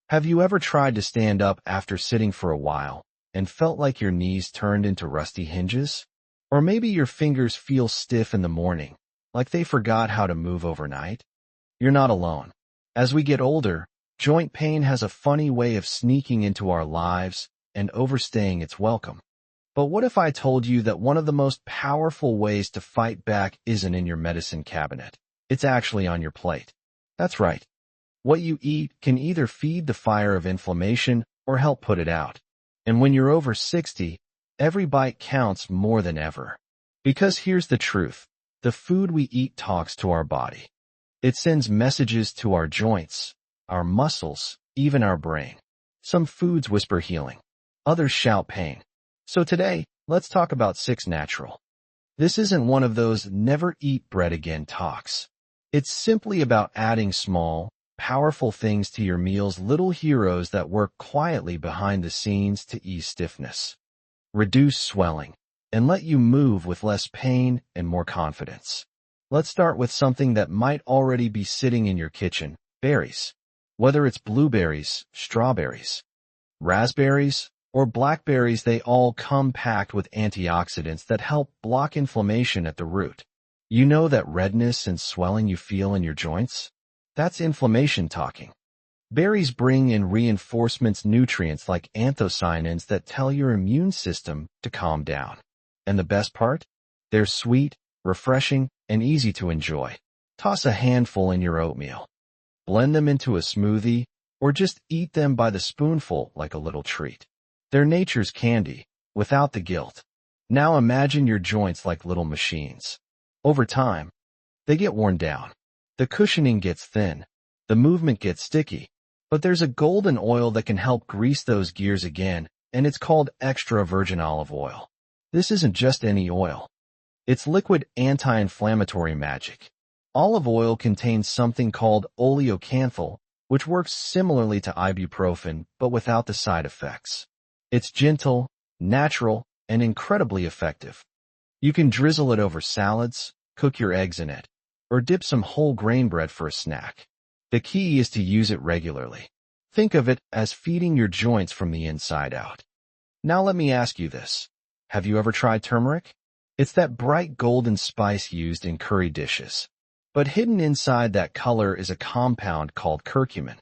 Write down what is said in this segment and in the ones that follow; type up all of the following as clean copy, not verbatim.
Have you ever tried to stand up after sitting for a while and felt like your knees turned into rusty hinges? Or maybe your fingers feel stiff in the morning, like they forgot how to move overnight? You're not alone. As we get older, joint pain has a funny way of sneaking into our lives and overstaying its welcome. But what if I told you that one of the most powerful ways to fight back isn't in your medicine cabinet? It's actually on your plate. That's right. What you eat can either feed the fire of inflammation or help put it out. And when you're over 60, every bite counts more than ever. Because here's the truth. The food we eat talks to our body. It sends messages to our joints, our muscles, even our brain. Some foods whisper healing. Others shout pain. So today, let's talk about 6 natural. This isn't one of those never eat bread again talks. It's simply about adding small, powerful things to your meals, little heroes that work quietly behind the scenes to ease stiffness, reduce swelling, and let you move with less pain and more confidence. Let's start with something that might already be sitting in your kitchen, berries. Whether it's blueberries, strawberries, raspberries, or blackberries, they all come packed with antioxidants that help block inflammation at the root. You know that redness and swelling you feel in your joints? That's inflammation talking. Berries bring in reinforcements nutrients like anthocyanins that tell your immune system to calm down. And the best part? They're sweet, refreshing, and easy to enjoy. Toss a handful in your oatmeal. Blend them into a smoothie, or just eat them by the spoonful like a little treat. They're nature's candy, without the guilt. Now imagine your joints like little machines. Over time, they get worn down. The cushioning gets thin. The movement gets sticky. But there's a golden oil that can help grease those gears again, and it's called extra virgin olive oil. This isn't just any oil. It's liquid anti-inflammatory magic. Olive oil contains something called oleocanthal, which works similarly to ibuprofen, but without the side effects. It's gentle, natural, and incredibly effective. You can drizzle it over salads, cook your eggs in it, or dip some whole grain bread for a snack. The key is to use it regularly. Think of it as feeding your joints from the inside out. Now let me ask you this. Have you ever tried turmeric? It's that bright golden spice used in curry dishes. But hidden inside that color is a compound called curcumin,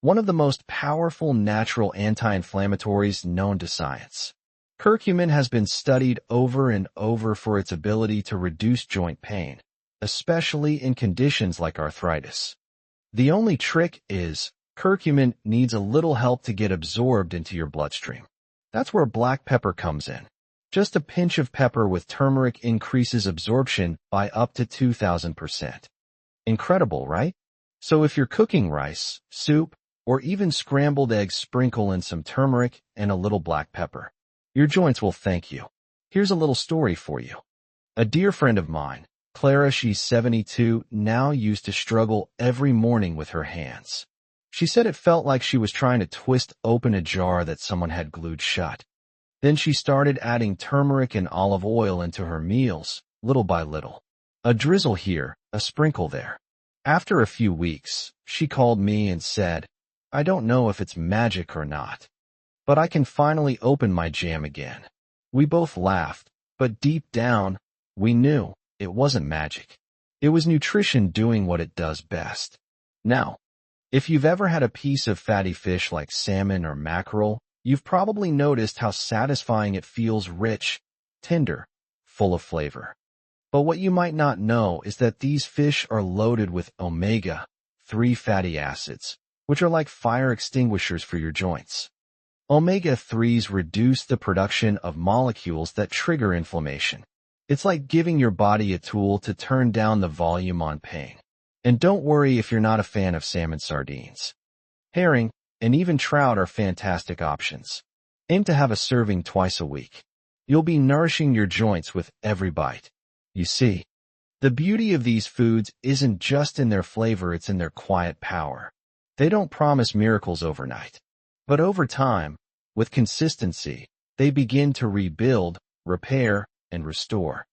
one of the most powerful natural anti-inflammatories known to science. Curcumin has been studied over and over for its ability to reduce joint pain, especially in conditions like arthritis. The only trick is, curcumin needs a little help to get absorbed into your bloodstream. That's where black pepper comes in. Just a pinch of pepper with turmeric increases absorption by up to 2,000%. Incredible, right? So if you're cooking rice, soup, or even scrambled eggs, sprinkle in some turmeric and a little black pepper. Your joints will thank you. Here's a little story for you. A dear friend of mine, Clara, she's 72, now used to struggle every morning with her hands. She said it felt like she was trying to twist open a jar that someone had glued shut. Then she started adding turmeric and olive oil into her meals, little by little. A drizzle here, a sprinkle there. After a few weeks, she called me and said, "I don't know if it's magic or not, but I can finally open my jam again." We both laughed, but deep down, we knew it wasn't magic. It was nutrition doing what it does best. Now, if you've ever had a piece of fatty fish like salmon or mackerel, you've probably noticed how satisfying it feels, rich, tender, full of flavor. But what you might not know is that these fish are loaded with omega-3 fatty acids, which are like fire extinguishers for your joints. Omega-3s reduce the production of molecules that trigger inflammation. It's like giving your body a tool to turn down the volume on pain. And don't worry if you're not a fan of salmon, sardines. Herring, and even trout are fantastic options. Aim to have a serving twice a week. You'll be nourishing your joints with every bite. You see, the beauty of these foods isn't just in their flavor, it's in their quiet power. They don't promise miracles overnight. But over time, with consistency, they begin to rebuild, repair, and restore.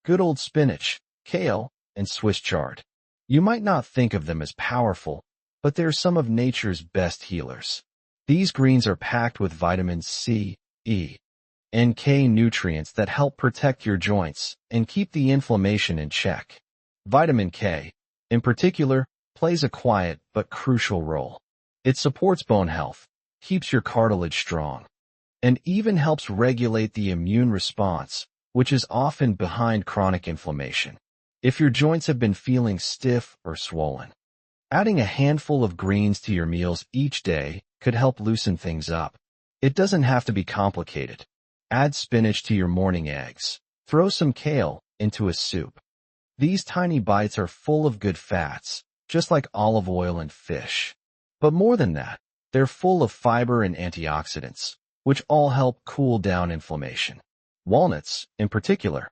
Good old spinach, kale, and Swiss chard. You might not think of them as powerful, but they're some of nature's best healers. These greens are packed with vitamins C, E, and K nutrients that help protect your joints and keep the inflammation in check. Vitamin K, in particular, plays a quiet but crucial role. It supports bone health, keeps your cartilage strong, and even helps regulate the immune response, which is often behind chronic inflammation. If your joints have been feeling stiff or swollen, adding a handful of greens to your meals each day could help loosen things up. It doesn't have to be complicated. Add spinach to your morning eggs. Throw some kale into a soup. These tiny bites are full of good fats, just like olive oil and fish. But more than that, they're full of fiber and antioxidants, which all help cool down inflammation. Walnuts, in particular,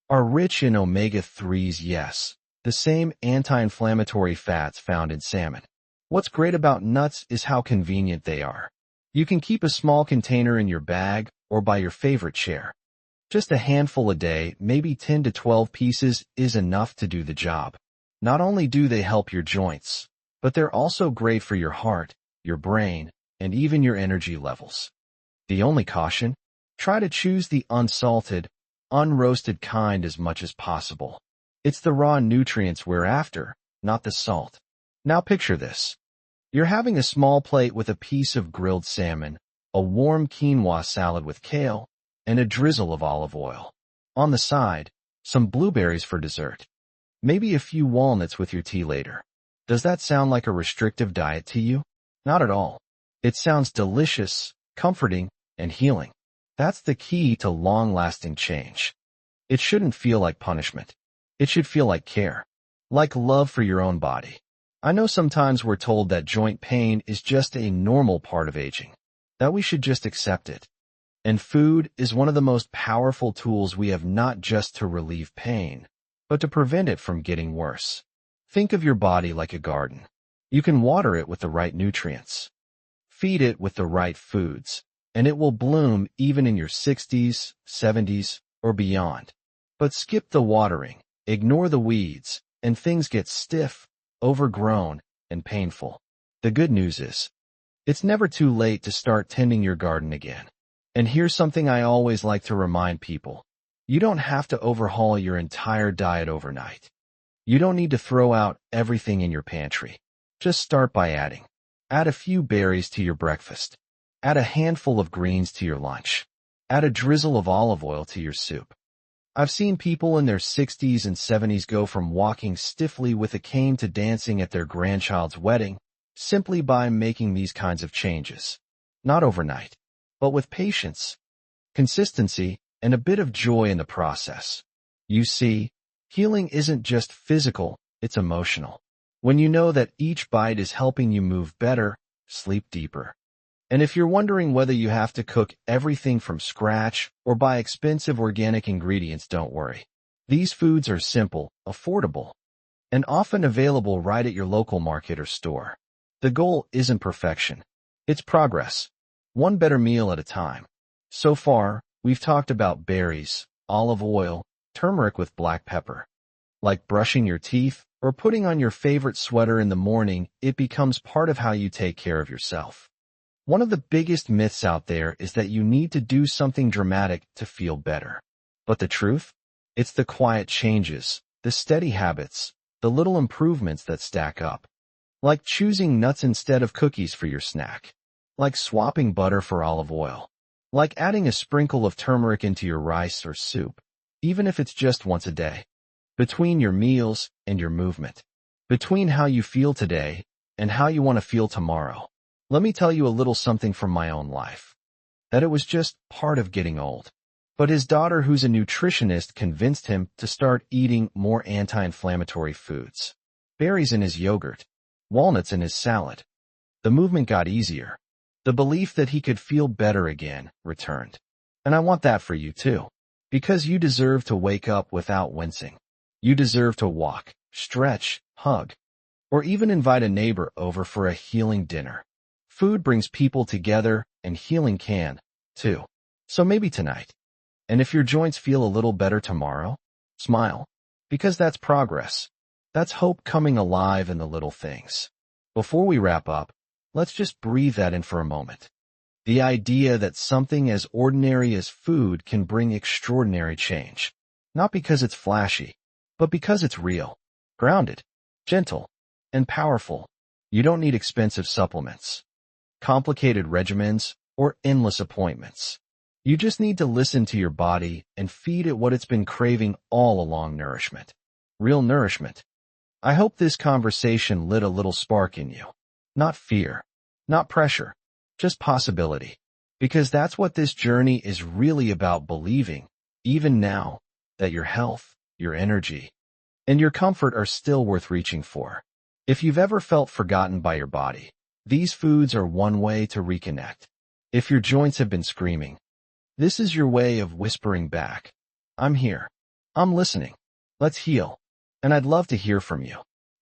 are rich in omega-3s, yes, the same anti-inflammatory fats found in salmon. What's great about nuts is how convenient they are. You can keep a small container in your bag or by your favorite chair. Just a handful a day, maybe 10 to 12 pieces, is enough to do the job. Not only do they help your joints, but they're also great for your heart, your brain, and even your energy levels. The only caution? Try to choose the unsalted, unroasted kind as much as possible. It's the raw nutrients we're after, not the salt. Now picture this. You're having a small plate with a piece of grilled salmon, a warm quinoa salad with kale, and a drizzle of olive oil. On the side, some blueberries for dessert. Maybe a few walnuts with your tea later. Does that sound like a restrictive diet to you? Not at all. It sounds delicious, comforting, and healing. That's the key to long-lasting change. It shouldn't feel like punishment. It should feel like care, like love for your own body. I know sometimes we're told that joint pain is just a normal part of aging, that we should just accept it. And food is one of the most powerful tools we have, not just to relieve pain, but to prevent it from getting worse. Think of your body like a garden. You can water it with the right nutrients, feed it with the right foods, and it will bloom even in your 60s, 70s, or beyond. But skip the watering, ignore the weeds, and things get stiff, overgrown, and painful. The good news is, it's never too late to start tending your garden again. And here's something I always like to remind people. You don't have to overhaul your entire diet overnight. You don't need to throw out everything in your pantry. Just start by adding. Add a few berries to your breakfast. Add a handful of greens to your lunch. Add a drizzle of olive oil to your soup. I've seen people in their 60s and 70s go from walking stiffly with a cane to dancing at their grandchild's wedding, simply by making these kinds of changes. Not overnight, but with patience, consistency, and a bit of joy in the process. You see, healing isn't just physical, it's emotional. When you know that each bite is helping you move better, sleep deeper. And if you're wondering whether you have to cook everything from scratch or buy expensive organic ingredients, don't worry. These foods are simple, affordable, and often available right at your local market or store. The goal isn't perfection. It's progress. One better meal at a time. So far, we've talked about berries, olive oil, turmeric with black pepper. Like brushing your teeth or putting on your favorite sweater in the morning, it becomes part of how you take care of yourself. One of the biggest myths out there is that you need to do something dramatic to feel better. But the truth? It's the quiet changes, the steady habits, the little improvements that stack up. Like choosing nuts instead of cookies for your snack. Like swapping butter for olive oil. Like adding a sprinkle of turmeric into your rice or soup, even if it's just once a day. Between your meals and your movement. Between how you feel today and how you want to feel tomorrow. Let me tell you a little something from my own life. That it was just part of getting old. But his daughter, who's a nutritionist, convinced him to start eating more anti-inflammatory foods. Berries in his yogurt. Walnuts in his salad. The movement got easier. The belief that he could feel better again returned. And I want that for you too. Because you deserve to wake up without wincing. You deserve to walk, stretch, hug, or even invite a neighbor over for a healing dinner. Food brings people together, and healing can, too. So maybe tonight. And if your joints feel a little better tomorrow, smile. Because that's progress. That's hope coming alive in the little things. Before we wrap up, let's just breathe that in for a moment. The idea that something as ordinary as food can bring extraordinary change. Not because it's flashy, but because it's real, grounded, gentle, and powerful. You don't need expensive supplements, complicated regimens, or endless appointments. You just need to listen to your body and feed it what it's been craving all along: nourishment. Real nourishment. I hope this conversation lit a little spark in you. Not fear, not pressure, just possibility. Because that's what this journey is really about: believing, even now, that your health, your energy, and your comfort are still worth reaching for. If you've ever felt forgotten by your body, these foods are one way to reconnect. If your joints have been screaming, this is your way of whispering back, I'm here. I'm listening. Let's heal. And I'd love to hear from you.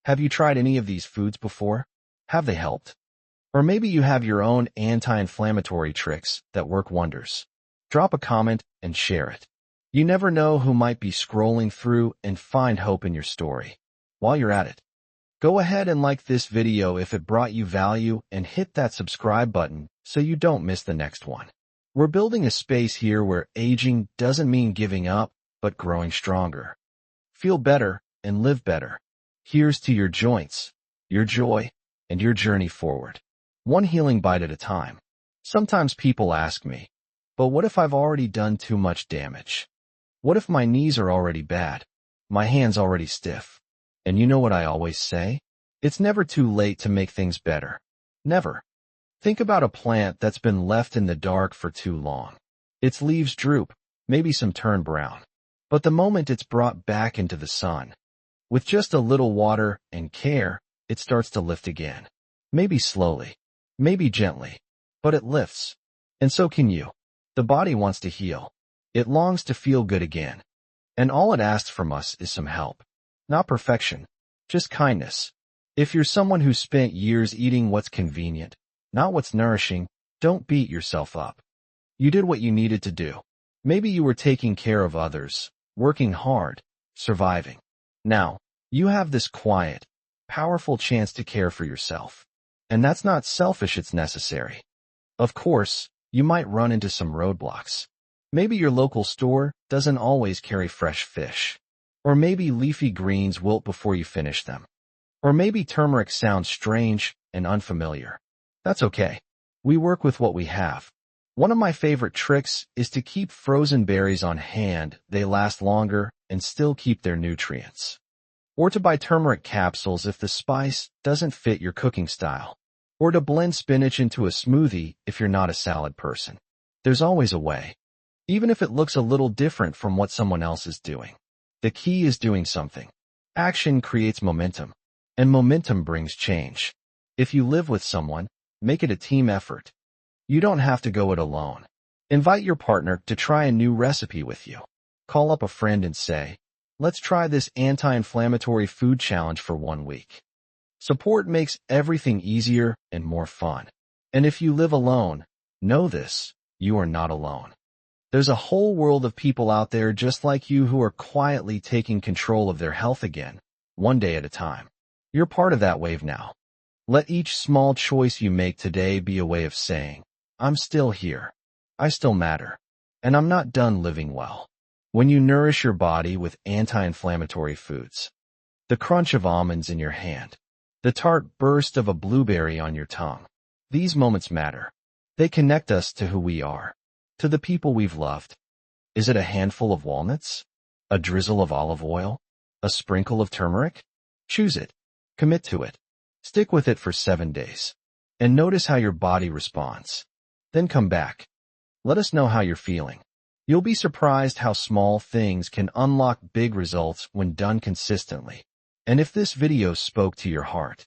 Have you tried any of these foods before? Have they helped? Or maybe you have your own anti-inflammatory tricks that work wonders. Drop a comment and share it. You never know who might be scrolling through and find hope in your story. While you're at it, go ahead and like this video if it brought you value, and hit that subscribe button so you don't miss the next one. We're building a space here where aging doesn't mean giving up, but growing stronger. Feel better and live better. Here's to your joints, your joy, and your journey forward. One healing bite at a time. Sometimes people ask me, but what if I've already done too much damage? What if my knees are already bad? My hands already stiff? And you know what I always say? It's never too late to make things better. Never. Think about a plant that's been left in the dark for too long. Its leaves droop, maybe some turn brown. But the moment it's brought back into the sun, with just a little water and care, it starts to lift again. Maybe slowly, maybe gently, but it lifts. And so can you. The body wants to heal. It longs to feel good again. And all it asks from us is some help. Not perfection, just kindness. If you're someone who spent years eating what's convenient, not what's nourishing, don't beat yourself up. You did what you needed to do. Maybe you were taking care of others, working hard, surviving. Now, you have this quiet, powerful chance to care for yourself. And that's not selfish, it's necessary. Of course, you might run into some roadblocks. Maybe your local store doesn't always carry fresh fish. Or maybe leafy greens wilt before you finish them. Or maybe turmeric sounds strange and unfamiliar. That's okay. We work with what we have. One of my favorite tricks is to keep frozen berries on hand. They last longer and still keep their nutrients. Or to buy turmeric capsules if the spice doesn't fit your cooking style. Or to blend spinach into a smoothie if you're not a salad person. There's always a way. Even if it looks a little different from what someone else is doing. The key is doing something. Action creates momentum. And momentum brings change. If you live with someone, make it a team effort. You don't have to go it alone. Invite your partner to try a new recipe with you. Call up a friend and say, let's try this anti-inflammatory food challenge for 1 week. Support makes everything easier and more fun. And if you live alone, know this, you are not alone. There's a whole world of people out there just like you who are quietly taking control of their health again, one day at a time. You're part of that wave now. Let each small choice you make today be a way of saying, I'm still here. I still matter. And I'm not done living well. When you nourish your body with anti-inflammatory foods, the crunch of almonds in your hand, the tart burst of a blueberry on your tongue, these moments matter. They connect us to who we are, to the people we've loved. Is it a handful of walnuts? A drizzle of olive oil? A sprinkle of turmeric? Choose it. Commit to it. Stick with it for 7 days. And notice how your body responds. Then come back. Let us know how you're feeling. You'll be surprised how small things can unlock big results when done consistently. And if this video spoke to your heart,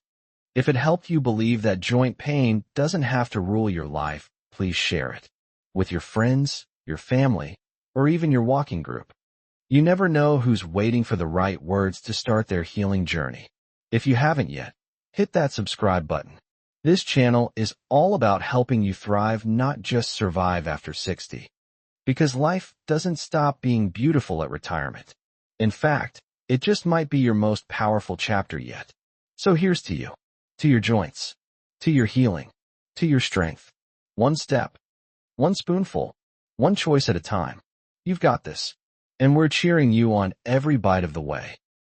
if it helped you believe that joint pain doesn't have to rule your life, please share it with your friends, your family, or even your walking group. You never know who's waiting for the right words to start their healing journey. If you haven't yet, hit that subscribe button. This channel is all about helping you thrive, not just survive after 60. Because life doesn't stop being beautiful at retirement. In fact, it just might be your most powerful chapter yet. So here's to you. to your joints, to your healing, to your strength. One step, one spoonful, one choice at a time. You've got this. And we're cheering you on every bite of the way.